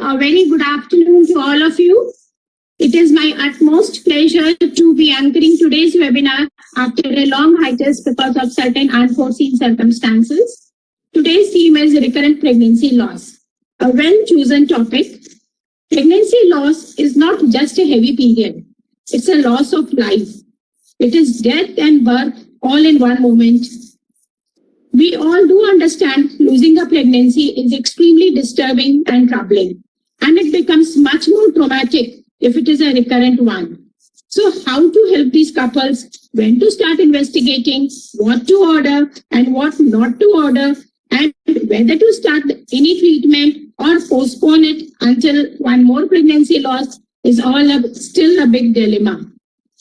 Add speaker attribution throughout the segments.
Speaker 1: a very good afternoon to all of you. It is my utmost pleasure to be anchoring today's webinar after a long hiatus because of certain unforeseen circumstances. Today's theme is recurrent pregnancy loss, a well-chosen topic. Pregnancy loss is not just a heavy period. It's a loss of life. It is death and birth all in one moment. We all do understand losing a pregnancy is extremely disturbing and troubling, and it becomes much more traumatic if it is a recurrent one. So how to help these couples, when to start investigating, what to order and what not to order, and whether to start any treatment or postpone it until one more pregnancy loss is still a big dilemma.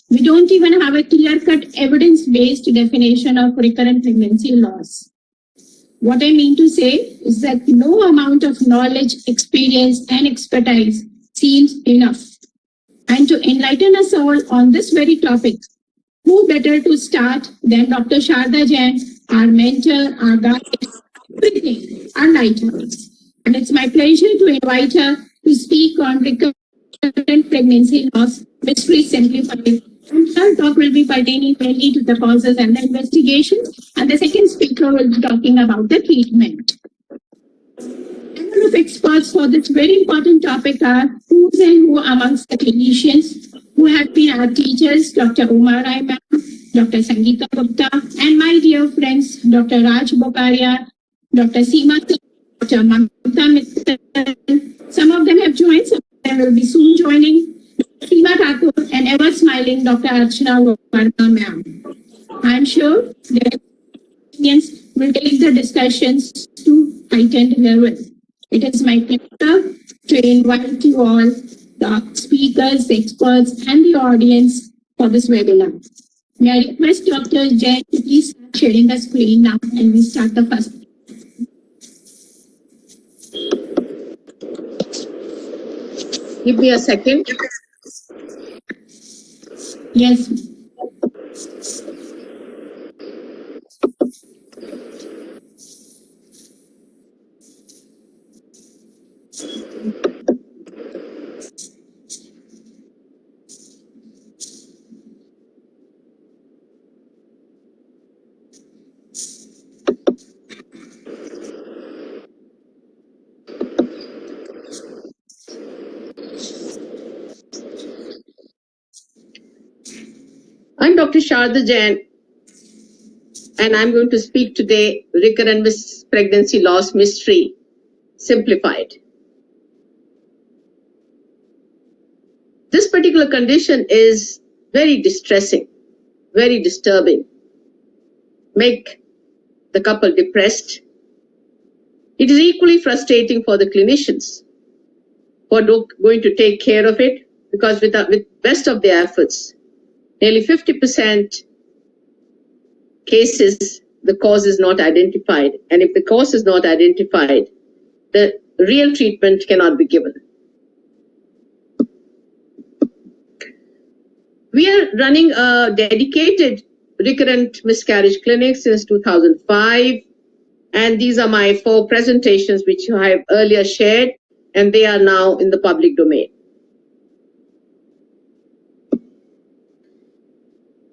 Speaker 1: We don't even have a clear-cut evidence-based definition of recurrent pregnancy loss. What I mean to say is that no amount of knowledge, experience, and expertise seems enough. And to enlighten us all on this very topic, who better to start than Dr. Sharda Jain, our mentor, our guide, everything, our lighthouse. And it's my pleasure to invite her to speak on recurrent pregnancy loss mystery simplified. And her talk will be pertaining mainly to the causes and the investigations, and the second speaker will be talking about the treatment. Panel of experts for this very important topic are who's and who amongst the clinicians who have been our teachers, Dr. Uma Rai ma'am, Dr. Sangeeta Gupta, and my dear friends, Dr. Raj Bokaria, Dr. Seema, Dr. Mamta Mittal. Some of them have joined, some of them will be soon joining. Seema Thakur and ever smiling Dr. Archana Verma ma'am. I'm sure the audience will take the discussions to heightened level. It is my pleasure to invite you all, the speakers, the experts, and the audience for this webinar. May I request Dr. Jain to please start sharing the screen now and we start the first.
Speaker 2: Give me a second.
Speaker 1: Yes.
Speaker 2: I'm Dr. Sharda Jain, and I'm going to speak today recurrent pregnancy loss mystery simplified. This particular condition is very distressing, very disturbing, make the couple depressed. It is equally frustrating for the clinicians who are going to take care of it, because with best of their efforts, nearly 50% cases, the cause is not identified. And if the cause is not identified, the real treatment cannot be given. We are running a dedicated recurrent miscarriage clinic since 2005. And these are my 4 presentations, which I have earlier shared, and they are now in the public domain.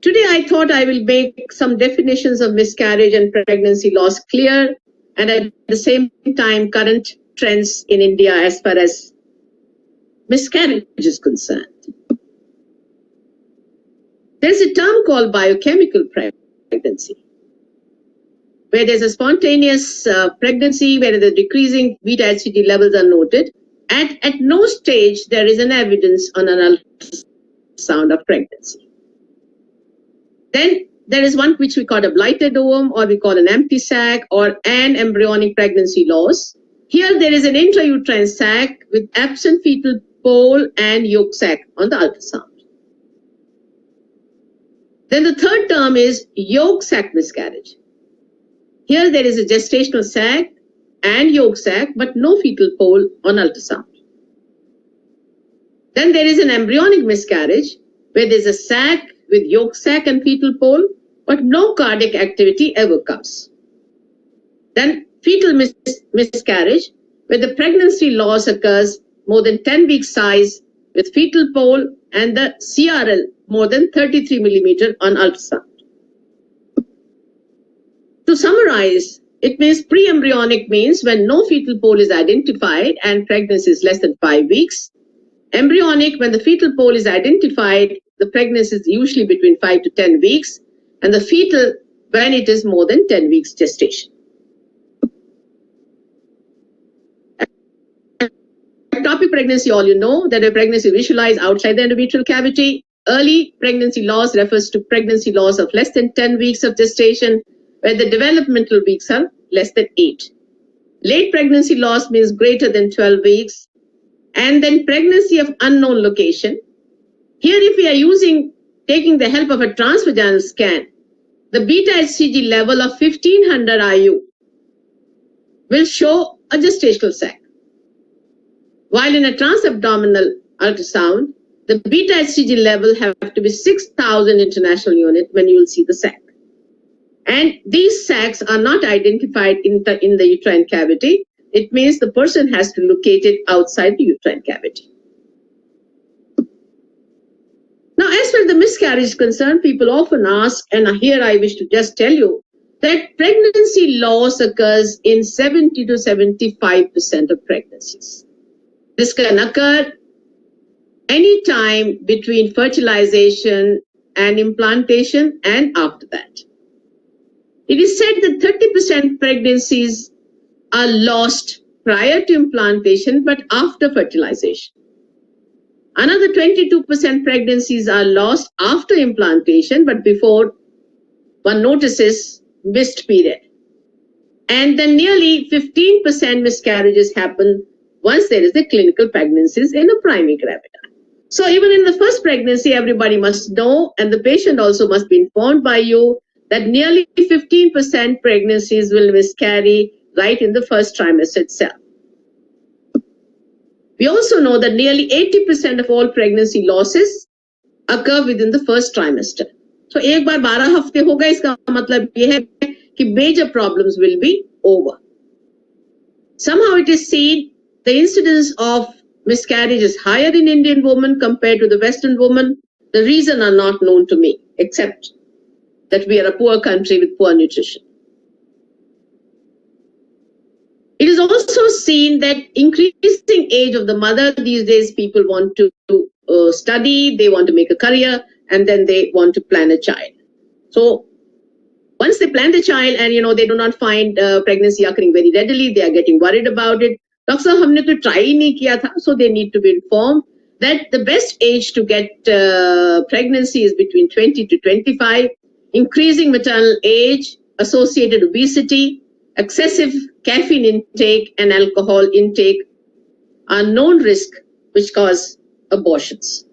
Speaker 2: Today, I thought I will make some definitions of miscarriage and pregnancy loss clear, and at the same time, current trends in India as far as miscarriage is concerned. There's a term called biochemical pregnancy, where there's a spontaneous pregnancy, where the decreasing beta-HCG levels are noted, and at no stage there is an evidence on an ultrasound of pregnancy. Then there is one which we call a blighted ovum, or we call an empty sac, or an embryonic pregnancy loss. Here there is an intrauterine sac with absent fetal pole and yolk sac on the ultrasound. Then the third term is yolk sac miscarriage. Here there is a gestational sac and yolk sac, but no fetal pole on ultrasound. Then there is an embryonic miscarriage, where there is a sac with yolk sac and fetal pole, but no cardiac activity ever comes. Then fetal miscarriage, where the pregnancy loss occurs more than 10 week size with fetal pole and the CRL more than 33 millimeter on ultrasound. To summarize, it means pre-embryonic means when no fetal pole is identified and pregnancy is less than 5 weeks. Embryonic, when the fetal pole is identified, the pregnancy is usually between 5 to 10 weeks, and the fetal when it is more than 10 weeks gestation. Ectopic pregnancy, all you know that a pregnancy visualized outside the endometrial cavity. Early pregnancy loss refers to pregnancy loss of less than 10 weeks of gestation, where the developmental weeks are less than 8. Late pregnancy loss means greater than 12 weeks. And then pregnancy of unknown location. Here, if we are taking the help of a transvaginal scan, the beta HCG level of 1500 IU will show a gestational sac. While in a transabdominal ultrasound, the beta HCG level have to be 6,000 international unit when you will see the sac. And these sacs are not identified in the uterine cavity. It means the person has to locate it outside the uterine cavity. Now, as far as the miscarriage is concerned, people often ask, and here I wish to just tell you, that pregnancy loss occurs in 70 to 75% of pregnancies. This can occur any time between fertilization and implantation and after that. It is said that 30% pregnancies are lost prior to implantation but after fertilization. Another 22% pregnancies are lost after implantation but before one notices missed period. And then nearly 15% miscarriages happen once there is a clinical pregnancies in a primary gravida. So even in the first pregnancy, everybody must know, and the patient also must be informed by you, that nearly 15% pregnancies will miscarry right in the first trimester itself. We also know that nearly 80% of all pregnancy losses occur within the first trimester. So एक बार 12 हफ्ते हो गए, इसका मतलब ये है कि major problems will be over. Somehow it is seen the incidence of miscarriage is higher in Indian women compared to the Western women. The reason are not known to me, except that we are a poor country with poor nutrition. It is also seen that increasing age of the mother these days, people want to study, they want to make a career, and then they want to plan a child. So once they plan the child and they do not find pregnancy occurring very readily, they are getting worried about it. Doctor, humne to try nahi kiya tha, so they need to be informed that the best age to get pregnancy is between 20 to 25. Increasing maternal age, associated obesity, excessive caffeine intake and alcohol intake are known risks which cause abortions.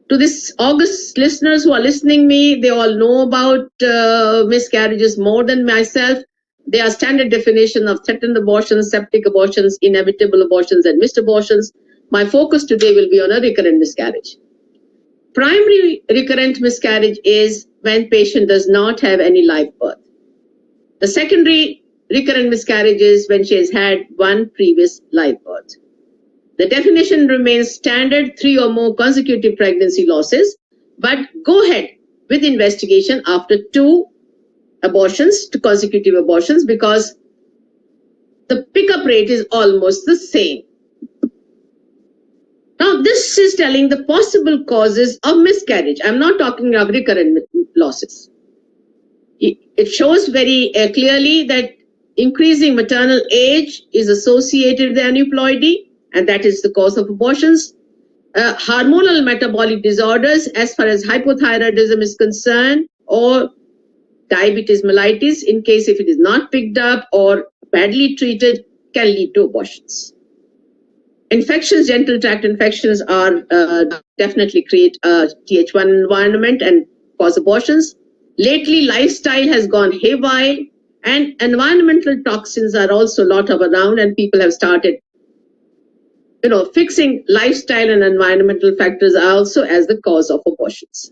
Speaker 2: To this August listeners who are listening me, they all know about miscarriages more than myself. They are standard definition of threatened abortions, septic abortions, inevitable abortions, and missed abortions. My focus today will be on a recurrent miscarriage. Primary recurrent miscarriage is when patient does not have any live birth. The secondary recurrent miscarriage is when she has had one previous live birth. The definition remains standard, 3 or more consecutive pregnancy losses, but go ahead with investigation after 2 abortions, 2 consecutive abortions, because the pickup rate is almost the same. Now, this is telling the possible causes of miscarriage. I'm not talking of recurrent losses. It shows very clearly that increasing maternal age is associated with aneuploidy, and that is the cause of abortions. Hormonal metabolic disorders, as far as hypothyroidism is concerned, or diabetes mellitus, in case if it is not picked up or badly treated, can lead to abortions. Infections, genital tract infections are definitely create a Th1 environment and cause abortions. Lately, lifestyle has gone haywire, and environmental toxins are also a lot of around, and people have started, fixing lifestyle and environmental factors also as the cause of abortions.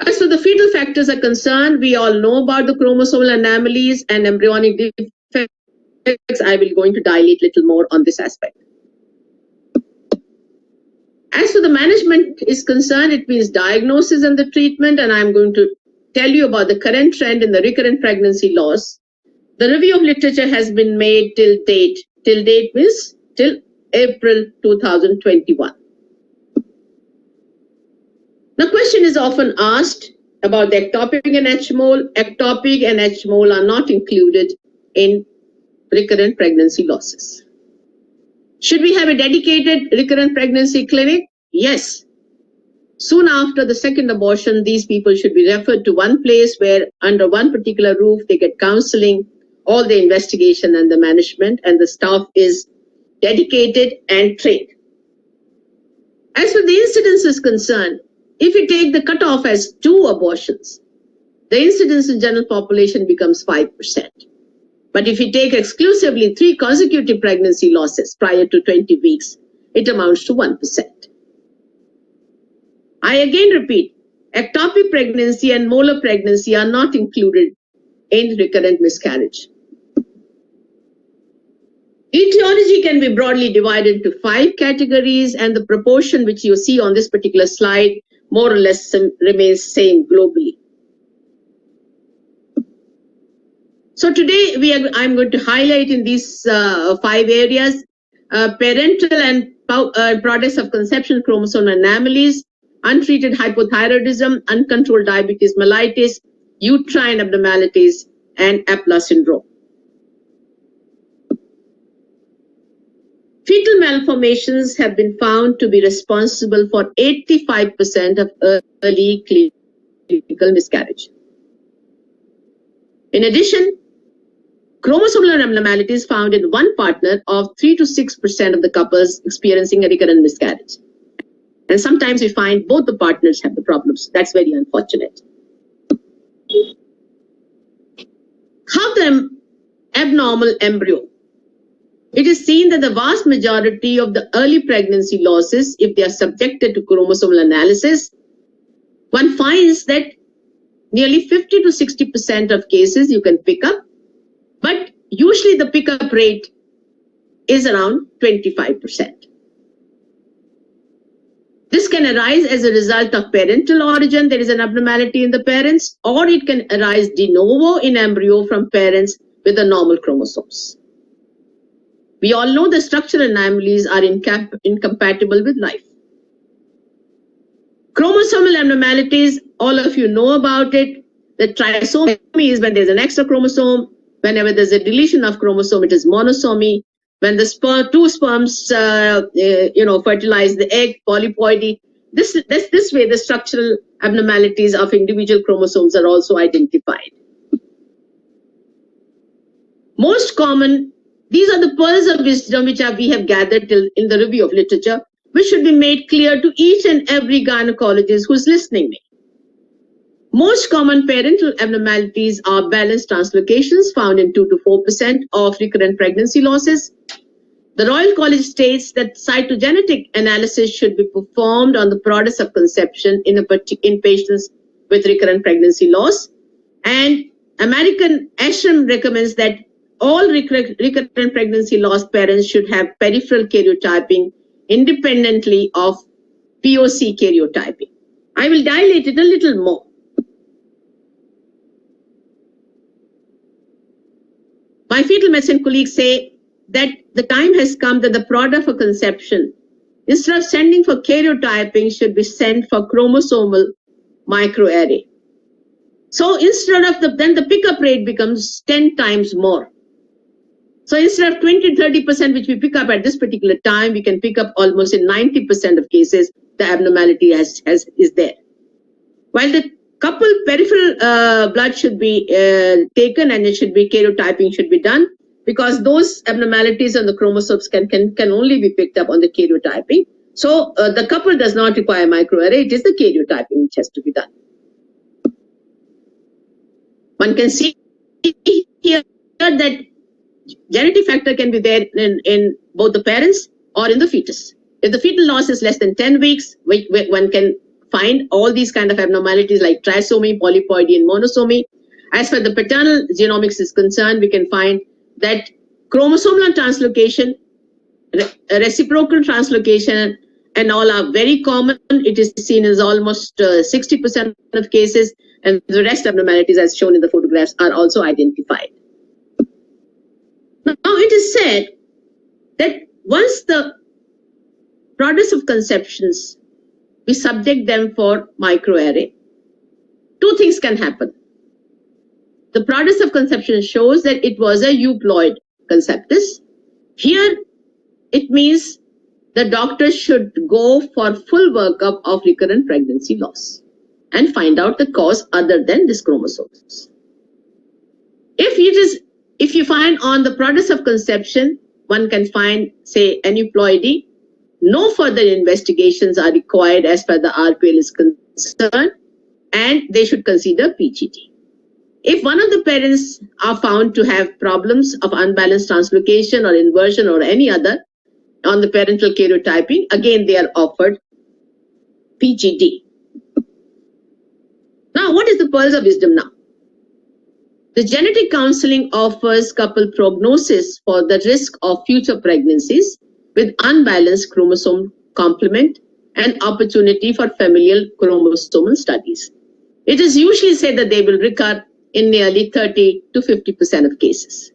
Speaker 2: As for the fetal factors are concerned, we all know about the chromosomal anomalies and embryonic defects I will going to dilate little more on this aspect. As for the management is concerned, it means diagnosis and the treatment, and I'm going to tell you about the current trend in the recurrent pregnancy loss. The review of literature has been made till date. Till date means till April 2021. The question is often asked about the ectopic and HMOL. Ectopic and HMOL are not included in recurrent pregnancy losses. Should we have a dedicated recurrent pregnancy clinic? Yes. Soon after the second abortion, these people should be referred to one place where under one particular roof, they get counseling, all the investigation and the management, and the staff is dedicated and trained. As for the incidence is concerned, if you take the cutoff as 2 abortions, the incidence in general population becomes 5%. But if you take exclusively 3 consecutive pregnancy losses prior to 20 weeks, it amounts to 1%. I again repeat, ectopic pregnancy and molar pregnancy are not included in recurrent miscarriage. Etiology can be broadly divided into 5 categories, and the proportion which you see on this particular slide more or less remains same globally. So today I'm going to highlight in these 5 areas parental and products of conception chromosome anomalies, untreated hypothyroidism, uncontrolled diabetes mellitus, uterine abnormalities, and APLA syndrome. Fetal malformations have been found to be responsible for 85% of early clinical miscarriage. In addition, chromosomal abnormalities found in one partner of 3 to 6% of the couples experiencing a recurrent miscarriage. And sometimes we find both the partners have the problems. That's very unfortunate. How the abnormal embryo? It is seen that the vast majority of the early pregnancy losses, if they are subjected to chromosomal analysis, one finds that nearly 50 to 60% of cases you can pick up, but usually the pickup rate is around 25%. This can arise as a result of parental origin, there is an abnormality in the parents, or it can arise de novo in embryo from parents with the normal chromosomes. We all know the structural anomalies are incompatible with life. Chromosomal abnormalities, all of you know about it. The trisomy is when there's an extra chromosome. Whenever there's a deletion of chromosome, it is monosomy. When the 2 sperms, fertilize the egg, polyploidy. This way, the structural abnormalities of individual chromosomes are also identified. Most common, these are the pearls of wisdom which we have gathered in the review of literature, which should be made clear to each and every gynecologist who's listening me. Most common parental abnormalities are balanced translocations found in 2 to 4% of recurrent pregnancy losses. The Royal College states that cytogenetic analysis should be performed on the products of conception in patients with recurrent pregnancy loss. And American ASHRM recommends that all recurrent pregnancy loss parents should have peripheral karyotyping independently of POC karyotyping. I will dilate it a little more. My fetal medicine colleagues say that the time has come that the product for conception, instead of sending for karyotyping, should be sent for chromosomal microarray. So instead of then the pickup rate becomes 10 times more. So instead of 20-30% which we pick up at this particular time, we can pick up almost in 90% of cases the abnormality is there. While the couple peripheral blood should be taken and it should be karyotyping should be done, because those abnormalities on the chromosomes can only be picked up on the karyotyping. So the couple does not require microarray, it is the karyotyping which has to be done. One can see here that genetic factor can be there in both the parents or in the fetus. If the fetal loss is less than 10 weeks, one can find all these kind of abnormalities like trisomy, polyploidy, and monosomy. As far as the paternal genomics is concerned, we can find that chromosomal translocation, reciprocal translocation, and all are very common. It is seen as almost 60% of cases, and the rest abnormalities, as shown in the photographs, are also identified. Now, it is said that once the products of conceptions, we subject them for microarray, two things can happen. The products of conception shows that it was a euploid conceptus. Here, it means the doctor should go for full workup of recurrent pregnancy loss and find out the cause other than this chromosomes. If you find on the products of conception, one can find, say, aneuploidy, no further investigations are required as far as the RPL is concerned, and they should consider PGD. If one of the parents are found to have problems of unbalanced translocation or inversion or any other on the parental karyotyping, again they are offered PGD. Now, what is the pearls of wisdom now? The genetic counseling offers couple prognosis for the risk of future pregnancies with unbalanced chromosome complement and opportunity for familial chromosomal studies. It is usually said that they will recur in nearly 30 to 50% of cases.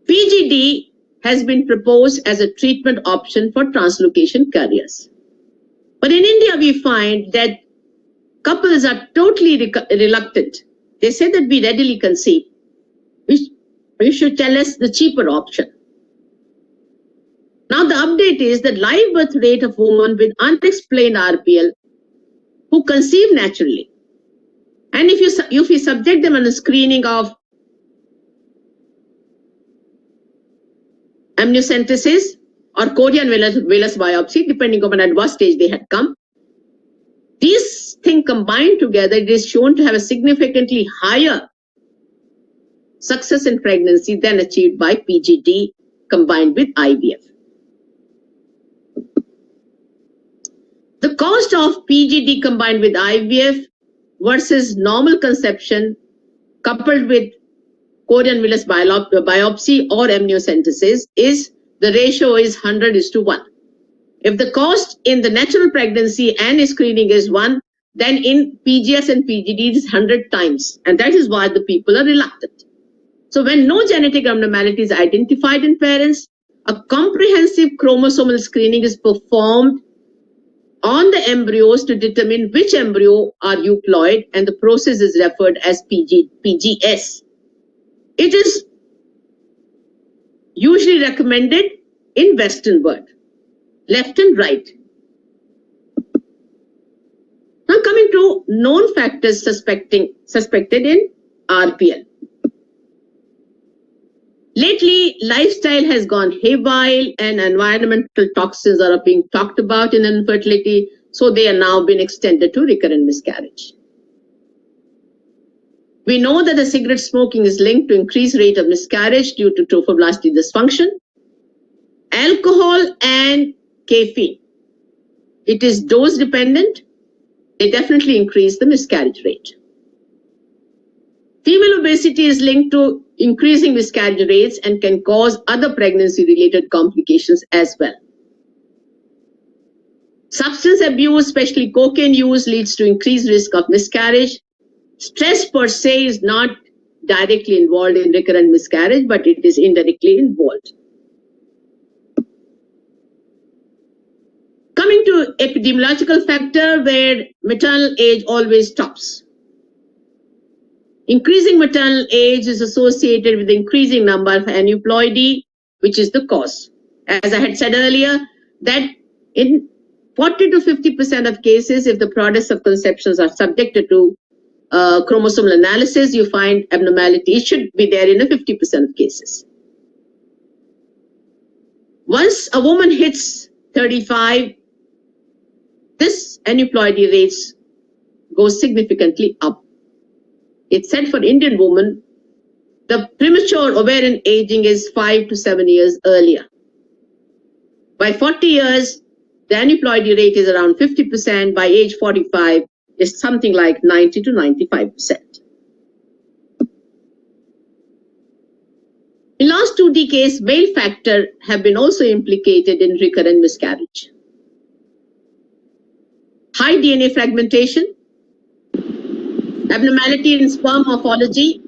Speaker 2: PGD has been proposed as a treatment option for translocation carriers. But in India, we find that couples are totally reluctant. They say that we readily conceive. You should tell us the cheaper option. Now the update is that live birth rate of women with unexplained RPL who conceive naturally, and if you subject them on a screening of amniocentesis or chorion villus biopsy, depending upon at what stage they had come, these things combined together, it is shown to have a significantly higher success in pregnancy than achieved by PGD combined with IVF. The cost of PGD combined with IVF versus normal conception coupled with chorion villus biopsy or amniocentesis is the ratio is 100:1. If the cost in the natural pregnancy and screening is 1, then in PGS and PGD it is 100 times. And that is why the people are reluctant. So when no genetic abnormality is identified in parents, a comprehensive chromosomal screening is performed on the embryos to determine which embryo are euploid, and the process is referred as PGS. It is usually recommended in Western world, left and right. Now coming to known factors suspected in RPL. Lately, lifestyle has gone haywire and environmental toxins are being talked about in infertility, so they are now being extended to recurrent miscarriage. We know that the cigarette smoking is linked to increased rate of miscarriage due to trophoblastic dysfunction. Alcohol and caffeine, it is dose dependent. They definitely increase the miscarriage rate. Female obesity is linked to increasing miscarriage rates and can cause other pregnancy-related complications as well. Substance abuse, especially cocaine use, leads to increased risk of miscarriage. Stress per se is not directly involved in recurrent miscarriage, but it is indirectly involved. Coming to epidemiological factor where maternal age always tops. Increasing maternal age is associated with the increasing number of aneuploidy, which is the cause. As I had said earlier, that in 40 to 50% of cases, if the products of conceptions are subjected to chromosomal analysis, you find abnormality. It should be there in a 50% of cases. Once a woman hits 35, this aneuploidy rates go significantly up. It's said for Indian women, the premature ovarian aging is 5 to 7 years earlier. By 40 years, the aneuploidy rate is around 50%. By age 45, it's something like 90 to 95%. In last 2 decades, male factor have been also implicated in recurrent miscarriage. High DNA fragmentation, abnormality in sperm morphology,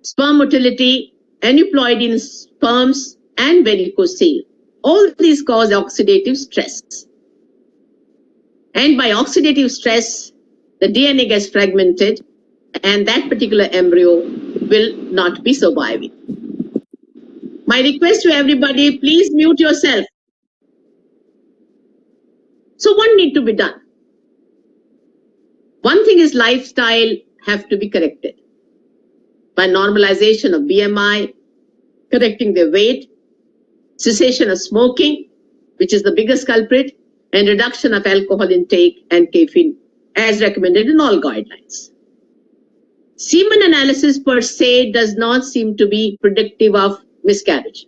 Speaker 2: sperm motility, aneuploidy in sperms, and varicocele. All these cause oxidative stress. And by oxidative stress, the DNA gets fragmented and that particular embryo will not be surviving. My request to everybody, please mute yourself. So what need to be done? One thing is lifestyle have to be corrected by normalization of BMI, correcting their weight, cessation of smoking, which is the biggest culprit, and reduction of alcohol intake and caffeine as recommended in all guidelines. Semen analysis per se does not seem to be predictive of miscarriage,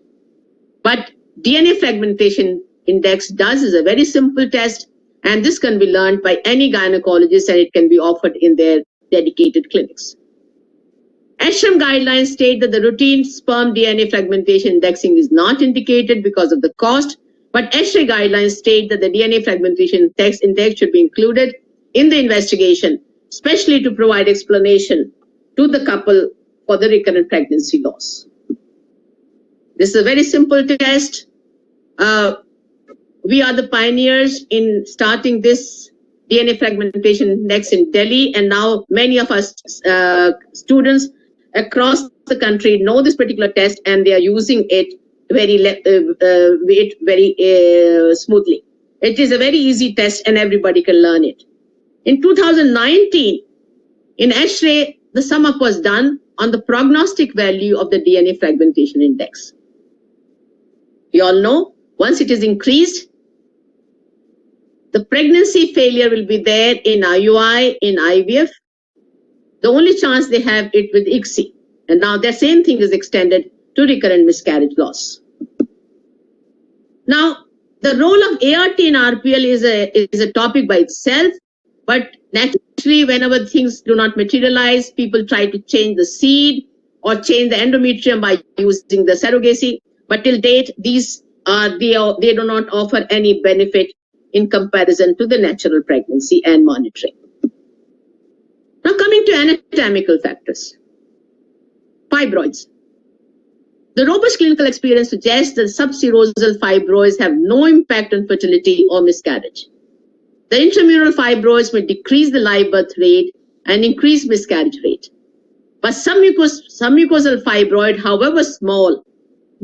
Speaker 2: but DNA fragmentation index does is a very simple test, and this can be learned by any gynecologist and it can be offered in their dedicated clinics. ASHRAM guidelines state that the routine sperm DNA fragmentation indexing is not indicated because of the cost, but ASHRAE guidelines state that the DNA fragmentation index should be included in the investigation, especially to provide explanation to the couple for the recurrent pregnancy loss. This is a very simple test. We are the pioneers in starting this DNA fragmentation index in Delhi, and now many of us students across the country know this particular test and they are using it very smoothly. It is a very easy test and everybody can learn it. In 2019, in ASHRAE, the sum up was done on the prognostic value of the DNA fragmentation index. You all know, once it is increased, the pregnancy failure will be there in IUI, in IVF. The only chance they have it with ICSI. And now the same thing is extended to recurrent miscarriage loss. Now, the role of ART in RPL is a topic by itself, but naturally, whenever things do not materialize, people try to change the seed or change the endometrium by using the surrogacy. But till date, these they do not offer any benefit in comparison to the natural pregnancy and monitoring. Now coming to anatomical factors. Fibroids. The robust clinical experience suggests that subserosal fibroids have no impact on fertility or miscarriage. The intramural fibroids may decrease the live birth rate and increase miscarriage rate. But some mucosal fibroid, however small,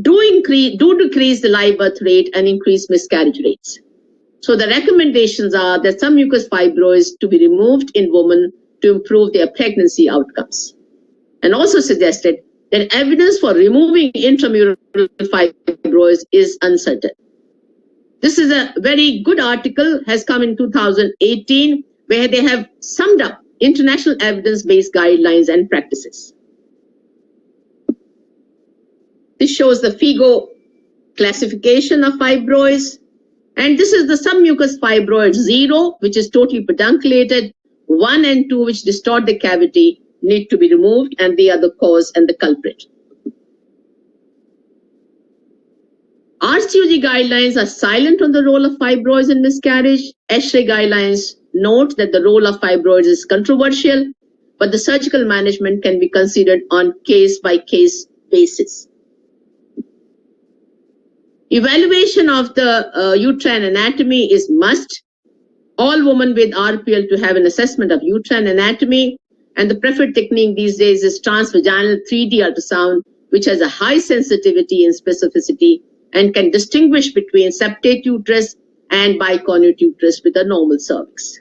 Speaker 2: do decrease the live birth rate and increase miscarriage rates. So the recommendations are that some mucous fibroids to be removed in women to improve their pregnancy outcomes. And also suggested that evidence for removing intramural fibroids is uncertain. This is a very good article, has come in 2018, where they have summed up international evidence-based guidelines and practices. This shows the FIGO classification of fibroids. And this is the submucous fibroid 0, which is totally pedunculated. 1 and 2, which distort the cavity, need to be removed, and they are the cause and the culprit. RCOG guidelines are silent on the role of fibroids in miscarriage. ASHRAE guidelines note that the role of fibroids is controversial, but the surgical management can be considered on case-by-case basis. Evaluation of the uterine anatomy is must. All women with RPL to have an assessment of uterine anatomy, and the preferred technique these days is transvaginal 3D ultrasound, which has a high sensitivity and specificity and can distinguish between septate uterus and biconute uterus with a normal cervix.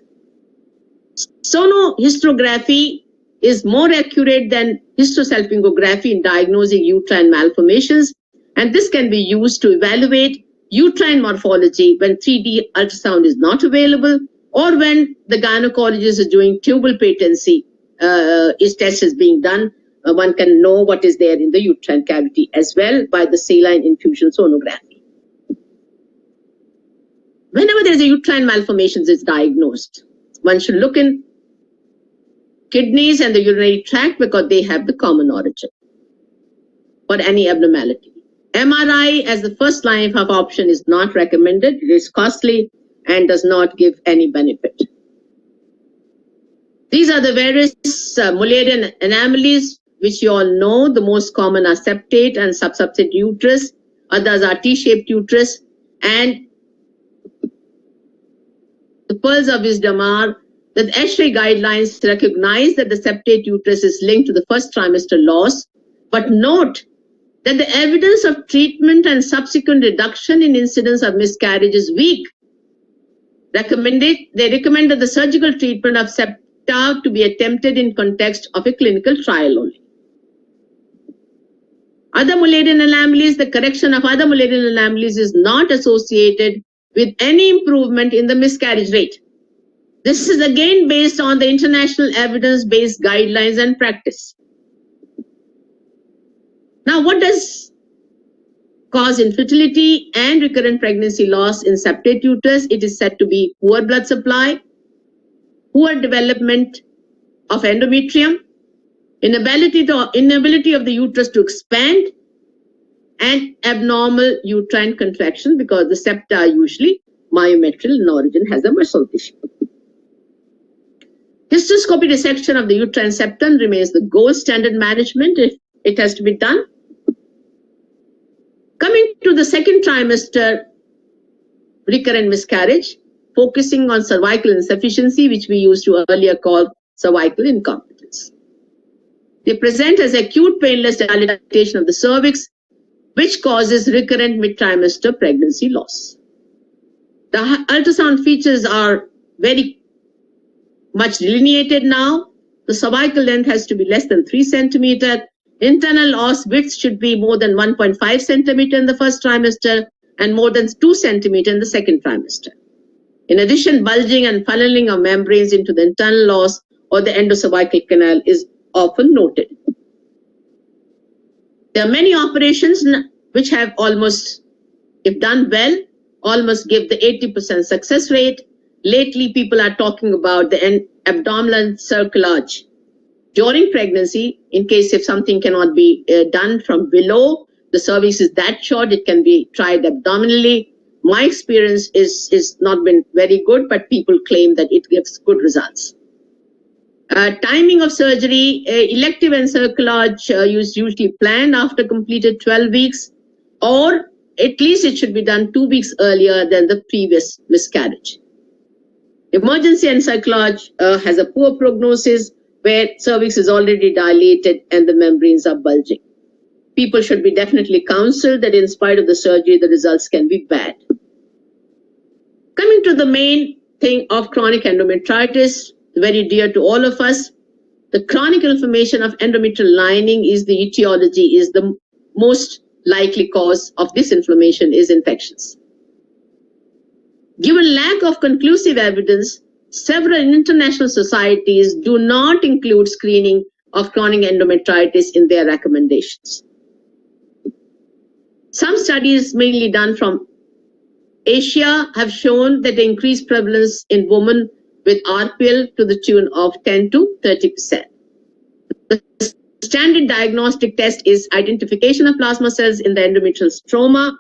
Speaker 2: Sonohysterography is more accurate than hysterosalpingography in diagnosing uterine malformations, and this can be used to evaluate uterine morphology when 3D ultrasound is not available, or when the gynecologist is doing tubal patency, test is being done. One can know what is there in the uterine cavity as well by the saline infusion sonography. Whenever there is a uterine malformation is diagnosed, one should look in kidneys and the urinary tract because they have the common origin. for any abnormality. MRI as the first line of option is not recommended. It is costly and does not give any benefit. These are the various Mullerian anomalies which you all know. The most common are septate and subseptate uterus. Others are T-shaped uterus. And the pearls of wisdom are that the ASHRAE guidelines recognize that the septate uterus is linked to the first trimester loss, but note that the evidence of treatment and subsequent reduction in incidence of miscarriage is weak. They recommend that the surgical treatment of septa to be attempted in context of a clinical trial only. Other Mullerian anomalies, the correction of other Mullerian anomalies is not associated with any improvement in the miscarriage rate. This is again based on the international evidence-based guidelines and practice. Now, what does cause infertility and recurrent pregnancy loss in septate uterus? It is said to be poor blood supply, poor development of endometrium, inability of the uterus to expand, and abnormal uterine contraction because the septa are usually myometrial in origin, has a muscle tissue. Hysteroscopic dissection of the uterine septum remains the gold standard management if it has to be done. Coming to the second trimester recurrent miscarriage, focusing on cervical insufficiency, which we used to earlier call cervical incompetence. They present as acute painless dilatation of the cervix, which causes recurrent mid-trimester pregnancy loss. The ultrasound features are very much delineated now. The cervical length has to be less than 3 centimeters. Internal os width should be more than 1.5 centimeter in the first trimester and more than 2 centimeter in the second trimester. In addition, bulging and funneling of membranes into the internal os or the endocervical canal is often noted. There are many operations which have almost, if done well, almost give the 80% success rate. Lately, people are talking about the abdominal cerclage during pregnancy, in case if something cannot be done from below, the cervix is that short, it can be tried abdominally. My experience is not been very good, but people claim that it gives good results. Timing of surgery, elective encerclage is usually planned after completed 12 weeks, or at least it should be done 2 weeks earlier than the previous miscarriage. Emergency encerclage has a poor prognosis where cervix is already dilated and the membranes are bulging. People should be definitely counseled that in spite of the surgery, the results can be bad. Coming to the main thing of chronic endometritis, very dear to all of us, the chronic inflammation of endometrial lining is the etiology, is the most likely cause of this inflammation is infections. Given lack of conclusive evidence, several international societies do not include screening of chronic endometritis in their recommendations. Some studies, mainly done from Asia, have shown that the increased prevalence in women with RPL to the tune of 10 to 30%. The standard diagnostic test is identification of plasma cells in the endometrial stroma.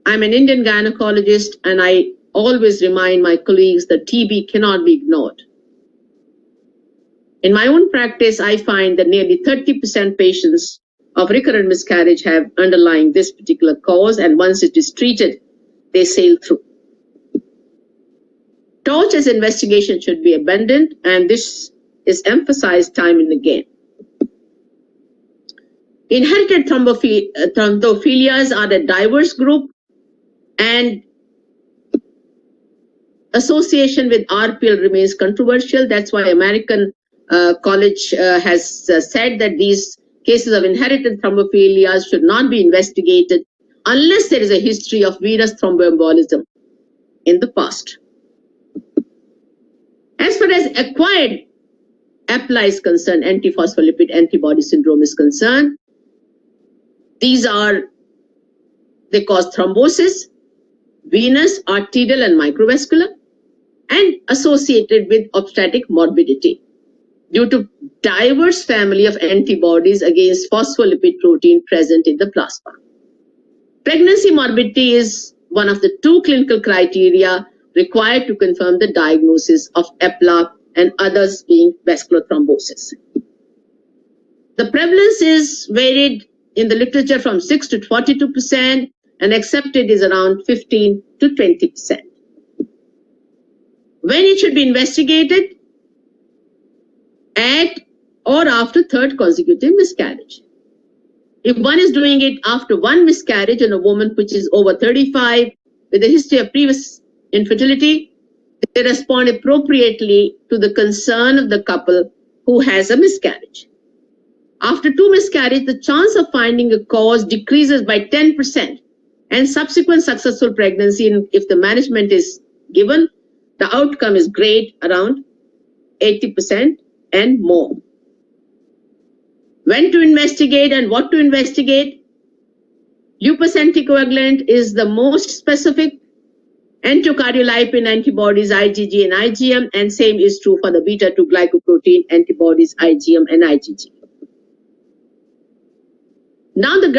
Speaker 2: I'm an Indian gynecologist, and I always remind my colleagues that TB cannot be ignored. In my own practice, I find that nearly 30% patients of recurrent miscarriage have underlying this particular cause, and once it is treated, they sail through. Torch as investigation should be abandoned, and this is emphasized time and again. Inherited thrombophilias are a diverse group, and association with RPL remains controversial. That's why American College has said that these cases of inherited thrombophilias should not be investigated unless there is a history of venous thromboembolism in the past. As far as acquired APLA is concerned, antiphospholipid antibody syndrome is concerned, they cause thrombosis, venous, arterial, and microvascular, and associated with obstetric morbidity. due to diverse family of antibodies against phospholipid protein present in the plasma. Pregnancy morbidity is one of the two clinical criteria required to confirm the diagnosis of EPLA and others being vascular thrombosis. The prevalence is varied in the literature from 6 to 42% and accepted is around 15 to 20%. When it should be investigated? At or after third consecutive miscarriage. If one is doing it after one miscarriage in a woman which is over 35 with a history of previous infertility, they respond appropriately to the concern of the couple who has a miscarriage. After two miscarriages, the chance of finding a cause decreases by 10%, and subsequent successful pregnancy, if the management is given, the outcome is great, around 80% and more. When to investigate and what to investigate? Lupus anticoagulant is the most specific. Enterocardiolipin antibodies IgG and IgM, and same is true for the beta-2 glycoprotein antibodies IgM and IgG. Now the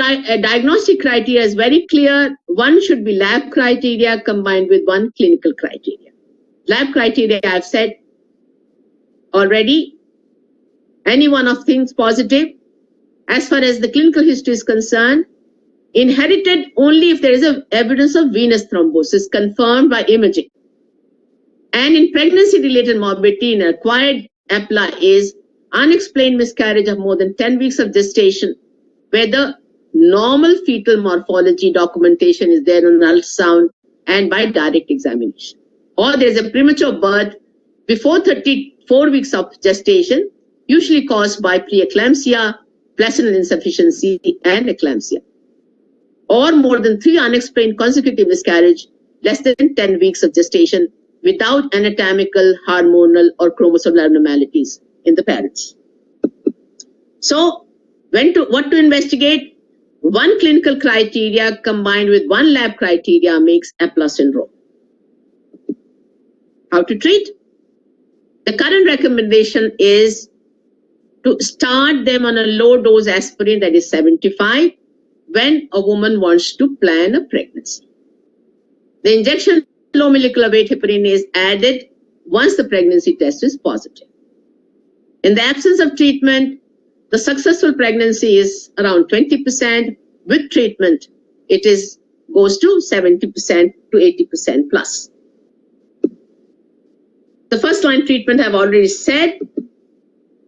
Speaker 2: diagnostic criteria is very clear. One should be lab criteria combined with one clinical criteria. Lab criteria I've said already, any one of things positive. As far as the clinical history is concerned, inherited only if there is evidence of venous thrombosis confirmed by imaging. And in pregnancy-related morbidity in acquired EPLA is unexplained miscarriage of more than 10 weeks of gestation, where the normal fetal morphology documentation is there on ultrasound and by direct examination. Or there is a premature birth before 34 weeks of gestation, usually caused by preeclampsia, placental insufficiency, and eclampsia. Or more than 3 unexplained consecutive miscarriage, less than 10 weeks of gestation, without anatomical, hormonal, or chromosomal abnormalities in the parents. So, what to investigate? One clinical criteria combined with one lab criteria makes EPLA syndrome. How to treat? The current recommendation is to start them on a low dose aspirin, that is 75, when a woman wants to plan a pregnancy. The injection low molecular weight heparin is added once the pregnancy test is positive. In the absence of treatment, the successful pregnancy is around 20%. With treatment, it goes to 70% to 80% plus. The first line treatment I've already said.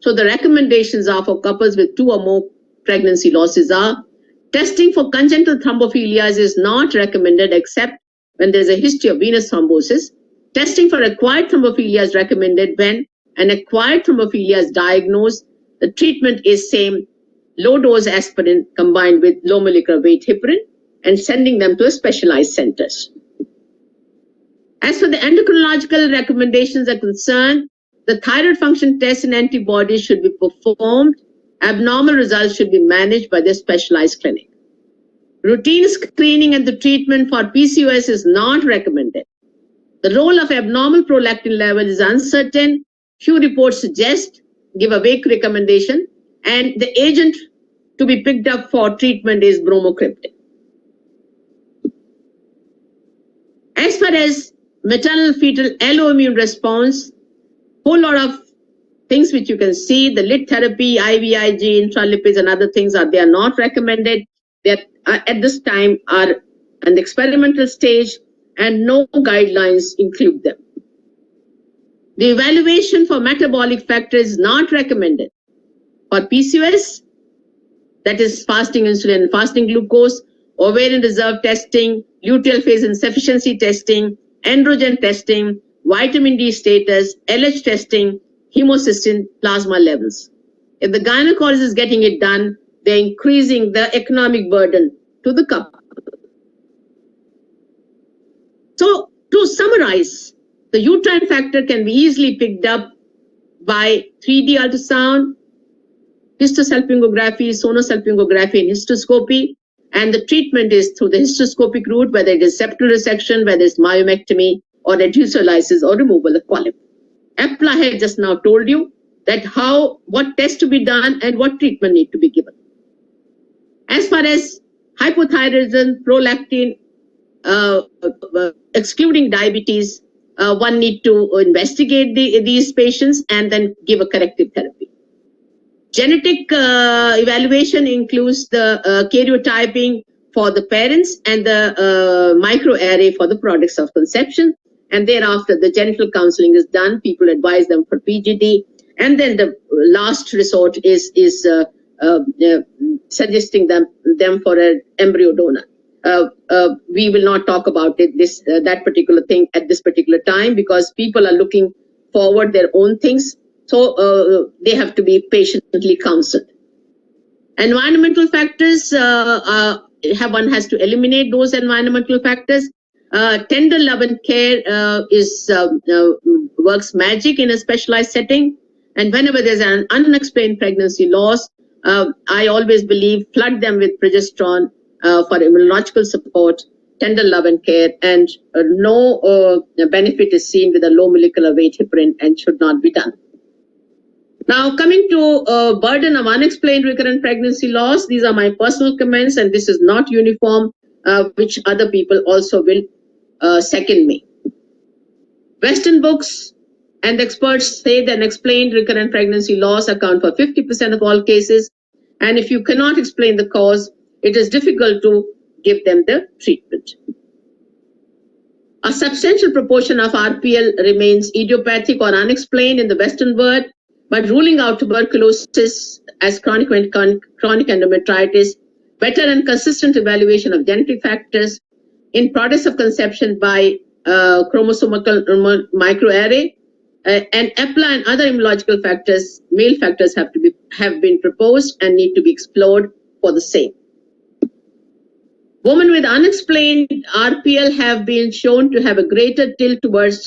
Speaker 2: So the recommendations are for couples with 2 or more pregnancy losses are testing for congenital thrombophilias is not recommended except when there's a history of venous thrombosis. Testing for acquired thrombophilia is recommended when an acquired thrombophilia is diagnosed. The treatment is same, low dose aspirin combined with low molecular weight heparin, and sending them to specialized centers. As for the endocrinological recommendations are concerned, the thyroid function test and antibodies should be performed. Abnormal results should be managed by the specialized clinic. Routine screening and the treatment for PCOS is not recommended. The role of abnormal prolactin level is uncertain. Few reports give a vague recommendation, and the agent to be picked up for treatment is bromocriptine. As far as maternal fetal alloimmune response, whole lot of things which you can see, the LIT therapy, IVIG, intralipids, and other things they are not recommended. They at this time are an experimental stage, and no guidelines include them. The evaluation for metabolic factor is not recommended. For PCOS, that is fasting insulin and fasting glucose, ovarian reserve testing, luteal phase insufficiency testing, androgen testing, vitamin D status, LH testing, homocysteine plasma levels. If the gynecologist is getting it done, they're increasing the economic burden to the couple. So, to summarize, the uterine factor can be easily picked up by 3D ultrasound, histosalpingography, sonosalpingography, and histoscopy. And the treatment is through the histoscopic route, whether it is septal resection, whether it's myomectomy, or adducer lysis, or removal of polyp. EPLA had just now told you that what tests to be done and what treatment need to be given. As far as hypothyroidism, prolactin, excluding diabetes, one need to investigate these patients and then give a corrective therapy. Genetic evaluation includes the karyotyping for the parents and the microarray for the products of conception. And thereafter, the genital counseling is done. People advise them for PGD. And then the last resort is suggesting them for an embryo donor. We will not talk about that particular thing at this particular time because people are looking forward their own things. So they have to be patiently counseled. Environmental factors, one has to eliminate those environmental factors. Tender love and care works magic in a specialized setting. And whenever there's an unexplained pregnancy loss, I always believe flood them with progesterone for immunological support, tender love and care, and no benefit is seen with a low molecular weight heparin and should not be done. Now, coming to burden of unexplained recurrent pregnancy loss, these are my personal comments, and this is not uniform, which other people also will second me. Western books and experts say that unexplained recurrent pregnancy loss account for 50% of all cases, and if you cannot explain the cause, it is difficult to give them the treatment. A substantial proportion of RPL remains idiopathic or unexplained in the Western world, but ruling out tuberculosis as chronic endometritis, better and consistent evaluation of genetic factors in products of conception by chromosomal microarray, and EPLA and other immunological factors, male factors have been proposed and need to be explored for the same. Women with unexplained RPL have been shown to have a greater tilt towards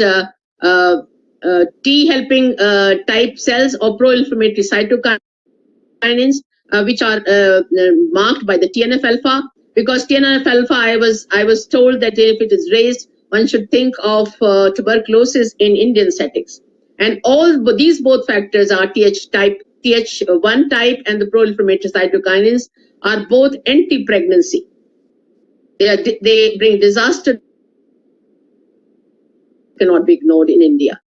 Speaker 2: T helping type cells or pro-inflammatory cytokines, which are marked by the TNF alpha. Because TNF alpha, I was told that if it is raised, one should think of tuberculosis in Indian settings. And these both factors are TH1 type and the pro-inflammatory cytokines are both anti-pregnancy. They bring disaster, cannot be ignored in India.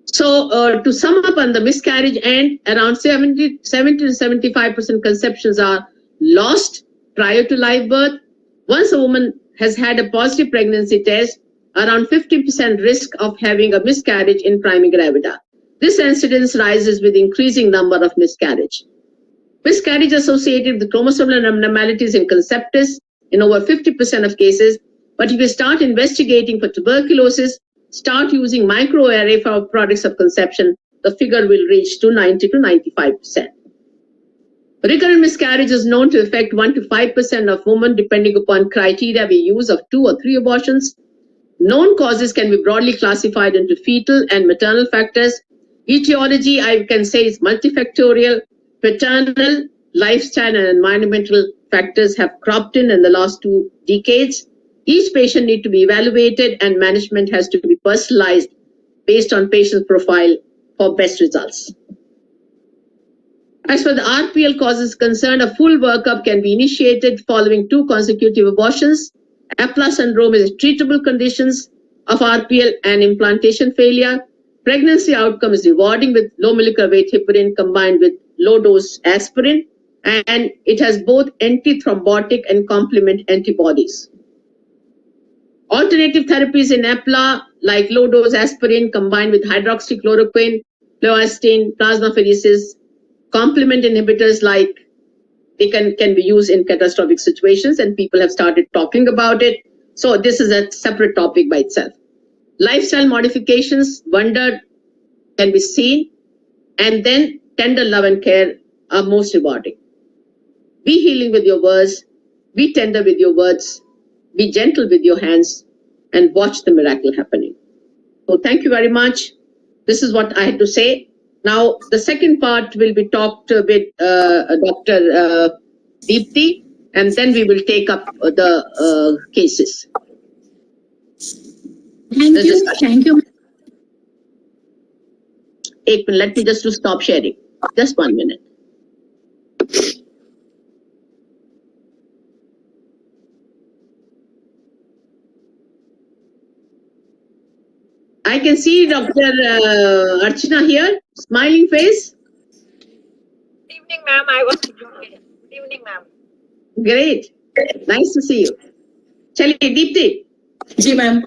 Speaker 2: So to sum up on the miscarriage end, around 70 to 75% conceptions are lost prior to live birth. Once a woman has had a positive pregnancy test, around 50% risk of having a miscarriage in prima gravida. This incidence rises with increasing number of miscarriage. Miscarriage associated with chromosomal abnormalities in conceptus in over 50% of cases. But if you start investigating for tuberculosis, start using microarray for products of conception, the figure will reach to 90 to 95%. Recurrent miscarriage is known to affect 1 to 5% of women depending upon criteria we use of 2 or 3 abortions. Known causes can be broadly classified into fetal and maternal factors. Etiology, I can say, is multifactorial. Paternal, lifestyle, and environmental factors have cropped in the last 2 decades. Each patient needs to be evaluated and management has to be personalized based on patient profile for best results. As for the RPL causes concerned, a full workup can be initiated following 2 consecutive abortions. EPLA syndrome is a treatable condition of RPL and implantation failure. Pregnancy outcome is rewarding with low molecular weight heparin combined with low dose aspirin, and it has both antithrombotic and complement antibodies. Alternative therapies in EPLA like low dose aspirin combined with hydroxychloroquine, fluoxetine, plasmapheresis, complement inhibitors like they can be used in catastrophic situations, and people have started talking about it. So this is a separate topic by itself. Lifestyle modifications, wonder can be seen, and then tender love and care are most rewarding. Be healing with your words, be tender with your words, be gentle with your hands, and watch the miracle happening. So thank you very much. This is what I had to say. Now, the second part will be talked with Dr. Deepti, and then we will take up the cases.
Speaker 1: Thank you.
Speaker 2: एक minute, let me just to stop sharing. Just 1 minute. I can see Dr. Archana here, smiling face.
Speaker 3: Good evening, ma'am. I was good evening, ma'am.
Speaker 2: Great. Nice to see you. चलिए दीप्ति.
Speaker 4: जी ma'am.